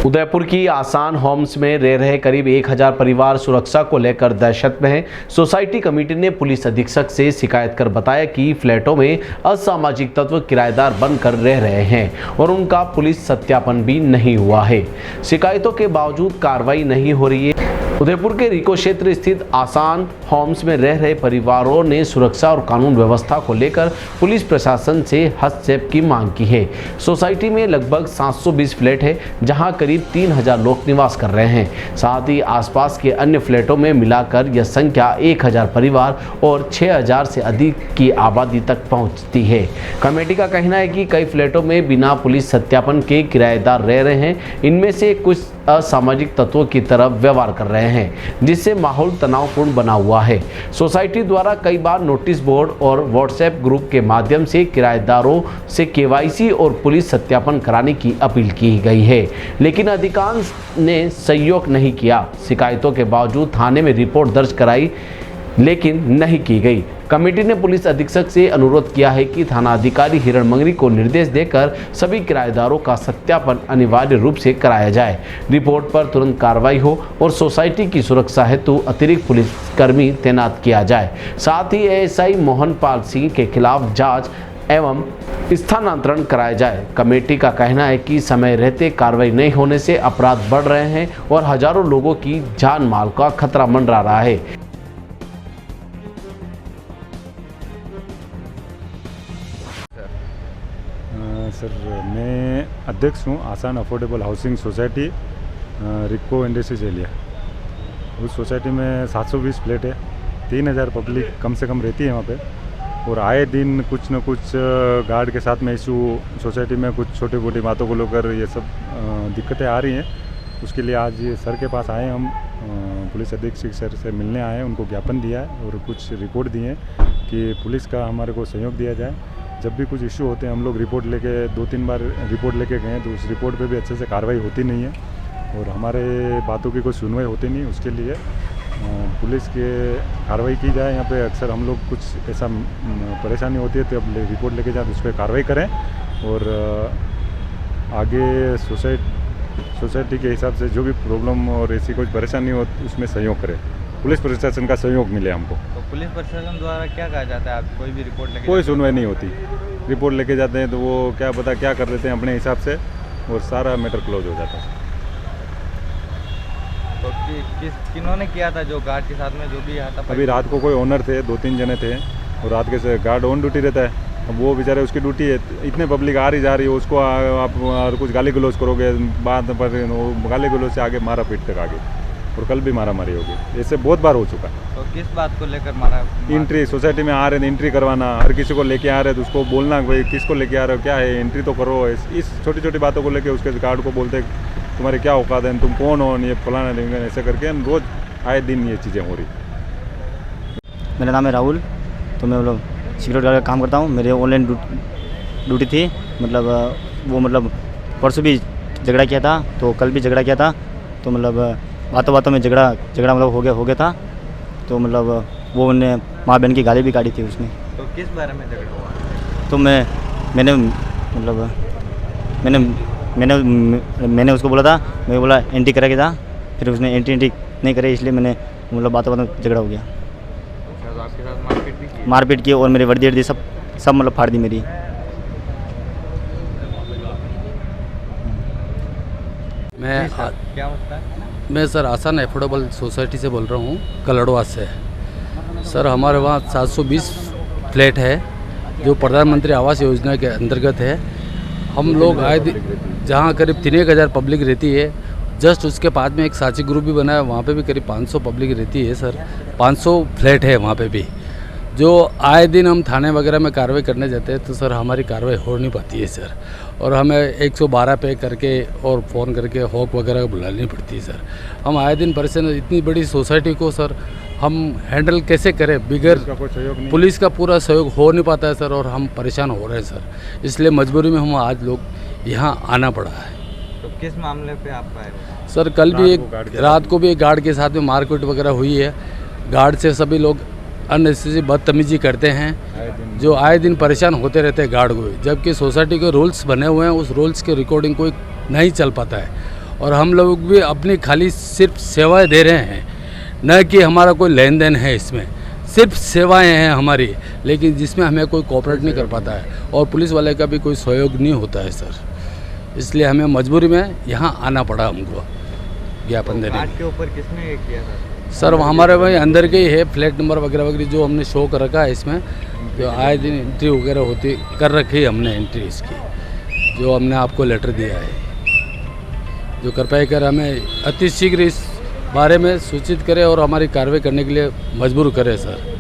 उदयपुर की आसान होम्स में रह रहे करीब 1000 परिवार सुरक्षा को लेकर दहशत में हैं। सोसाइटी कमेटी ने पुलिस अधीक्षक से शिकायत कर बताया कि फ्लैटों में असामाजिक तत्व किराएदार बनकर रह रहे हैं और उनका पुलिस सत्यापन भी नहीं हुआ है। शिकायतों के बावजूद कार्रवाई नहीं हो रही है। उदयपुर के रिको क्षेत्र स्थित आसान होम्स में रह रहे परिवारों ने सुरक्षा और कानून व्यवस्था को लेकर पुलिस प्रशासन से हस्तक्षेप की मांग की है। सोसाइटी में लगभग 720 फ्लैट है, जहां करीब 3000 लोग निवास कर रहे हैं। साथ ही आसपास के अन्य फ्लैटों में मिलाकर यह संख्या 1000 परिवार और 6000 से अधिक की आबादी तक पहुंचती है। कमेटी का कहना है कि कई फ्लैटों में बिना पुलिस सत्यापन के किराएदार रह रहे हैं। इनमें से कुछ असामाजिक तत्वों की तरफ व्यवहार कर रहे हैं, जिससे माहौल तनावपूर्ण बना हुआ है। सोसाइटी द्वारा कई बार नोटिस बोर्ड और व्हाट्सएप ग्रुप के माध्यम से किराएदारों से केवाईसी और पुलिस सत्यापन कराने की अपील की गई है, लेकिन अधिकांश ने सहयोग नहीं किया। शिकायतों के बावजूद थाने में रिपोर्ट दर्ज कराई, लेकिन नहीं की गई। कमेटी ने पुलिस अधीक्षक से अनुरोध किया है कि थाना अधिकारी हिरणमंगरी को निर्देश देकर सभी किराएदारों का सत्यापन अनिवार्य रूप से कराया जाए, रिपोर्ट पर तुरंत कार्रवाई हो और सोसाइटी की सुरक्षा हेतु अतिरिक्त पुलिसकर्मी तैनात किया जाए। साथ ही एएसआई मोहनपाल सिंह के खिलाफ जांच एवं स्थानांतरण कराया जाए। कमेटी का कहना है कि समय रहते कार्रवाई नहीं होने से अपराध बढ़ रहे हैं और हजारों लोगों की जान माल का खतरा मंडरा रहा है। सर, मैं अध्यक्ष हूँ आसान अफोर्डेबल हाउसिंग सोसाइटी रिको इंडस्ट्रीज एरिया। उस सोसाइटी में 720 फ्लैट है, 3000 पब्लिक कम से कम रहती है वहाँ पे। और आए दिन कुछ न कुछ गार्ड के साथ में इशू सोसाइटी में कुछ छोटी मोटी बातों को लेकर ये सब दिक्कतें आ रही हैं। उसके लिए आज ये सर के पास आए, हम पुलिस अधीक्षक सर से मिलने आए, उनको ज्ञापन दिया है और कुछ रिपोर्ट दिए कि पुलिस का हमारे को सहयोग दिया जाए। जब भी कुछ इशू होते हैं हम लोग रिपोर्ट लेके 2-3 बार रिपोर्ट लेके गए, तो उस रिपोर्ट पे भी अच्छे से कार्रवाई होती नहीं है और हमारे बातों की कोई सुनवाई होती नहीं। उसके लिए पुलिस के कार्रवाई की जाए। यहाँ पे अक्सर हम लोग कुछ ऐसा परेशानी होती है तो अब रिपोर्ट लेके जाए, उस पर कार्रवाई करें और आगे सोसाइटी के हिसाब से जो भी प्रॉब्लम और ऐसी कोई परेशानी हो उसमें सहयोग करें। पुलिस प्रशासन का सहयोग मिले हमको। तो पुलिस प्रशासन द्वारा क्या कहा जाता है? आप कोई भी रिपोर्ट लेके कोई सुनवाई नहीं होती। रिपोर्ट लेके जाते हैं तो वो क्या पता क्या कर देते हैं अपने हिसाब से और सारा मैटर क्लोज हो जाता है। तो किन्होंने किया था? जो गार्ड के साथ में जो भी यहाँ था? अभी रात को कोई ओनर थे, 2-3 जने थे और रात के से गार्ड ऑन ड्यूटी रहता है। अब वो बेचारे उसकी ड्यूटी है, इतने पब्लिक आ रही जा रही है, उसको आप और कुछ गाली गलौज करोगे, बाद पर गाली गलौज से आगे मारा पीट तक आगे, और कल भी मारा मारी होगी। ऐसे बहुत बार हो चुका है। तो किस बात को लेकर मारा? एंट्री सोसाइटी में आ रहे थे, एंट्री करवाना, हर किसी को लेके आ रहे थे, उसको बोलना भाई किसको लेके आ रहे हो, क्या है, एंट्री तो करो। इस छोटी छोटी बातों को लेके उसके गार्ड को बोलते तुम्हारे क्या औकात है, तुम कौन हो, ये फलाना ढिंगा, ऐसे करके रोज आए दिन ये चीज़ें हो रही। मेरा नाम है राहुल, तो मैं मतलब सिक्योरिटी गार्ड का काम करता हूँ। मेरे ऑनलाइन ड्यूटी थी, मतलब परसों भी झगड़ा किया था, तो कल भी झगड़ा किया था। तो मतलब बातों में झगड़ा मतलब हो गया था। तो मतलब वो उन्हें माँ बहन की गाली भी काटी थी उसने। तो किस बारे में झगड़ा हुआ? तो मैंने उसको बोला था, मैं बोला एंट्री करा के था, फिर उसने एंट्री नहीं करे, इसलिए मैंने मतलब बातों में झगड़ा हो गया। तो आपके साथ मारपीट भी की? मारपीट की और मेरी वर्दी सब मतलब फाड़ दी मेरी। क्या होता है? मैं सर आसान एफोर्डेबल सोसाइटी से बोल रहा हूँ, कलड़वा से। सर हमारे वहाँ 720 फ्लैट है जो प्रधानमंत्री आवास योजना के अंतर्गत है। हम लोग आए जहाँ करीब 3000 पब्लिक रहती है, जस्ट उसके बाद में एक साची ग्रुप भी बना है, वहाँ पे भी करीब 500 पब्लिक रहती है सर। 500 फ्लैट है वहाँ पे भी। जो आए दिन हम थाने वगैरह में कार्रवाई करने जाते हैं तो सर हमारी कार्रवाई हो नहीं पाती है सर, और हमें 112 पे करके और फ़ोन करके हॉक वगैरह बुलानी पड़ती है सर। हम आए दिन परेशान, इतनी बड़ी सोसाइटी को सर हम हैंडल कैसे करें बिगर पुलिस का पूरा सहयोग हो नहीं पाता है सर, और हम परेशान हो रहे हैं सर। इसलिए मजबूरी में हम आज लोग यहाँ आना पड़ा है। तो किस मामले पे आप आए? सर कल भी रात को भी एक गार्ड के साथ में मारपीट वगैरह हुई है। गार्ड से सभी लोग अननेसेसरी बदतमीजी करते हैं, जो आए दिन परेशान होते रहते हैं गार्ड को, जबकि सोसाइटी के रूल्स बने हुए हैं, उस रूल्स के रिकॉर्डिंग कोई नहीं चल पाता है। और हम लोग भी अपनी खाली सिर्फ सेवाएं दे रहे हैं, न कि हमारा कोई लेन देन है इसमें। सिर्फ सेवाएं हैं हमारी, लेकिन जिसमें हमें कोई कोऑपरेट नहीं कर पाता है और पुलिस वाले का भी कोई सहयोग नहीं होता है सर। इसलिए हमें मजबूरी में यहाँ आना पड़ा हमको ज्ञापन देने गार्ड के ऊपर किसने ये किया था? सर वो हमारे भाई अंदर के ही है, फ्लैट नंबर वगैरह वगैरह जो हमने शो कर रखा है इसमें, जो आए दिन एंट्री वगैरह होती कर रखी है हमने एंट्री इसकी, जो हमने आपको लेटर दिया है, जो कृपया कर हमें अति शीघ्र इस बारे में सूचित करें और हमारी कार्रवाई करने के लिए मजबूर करें सर।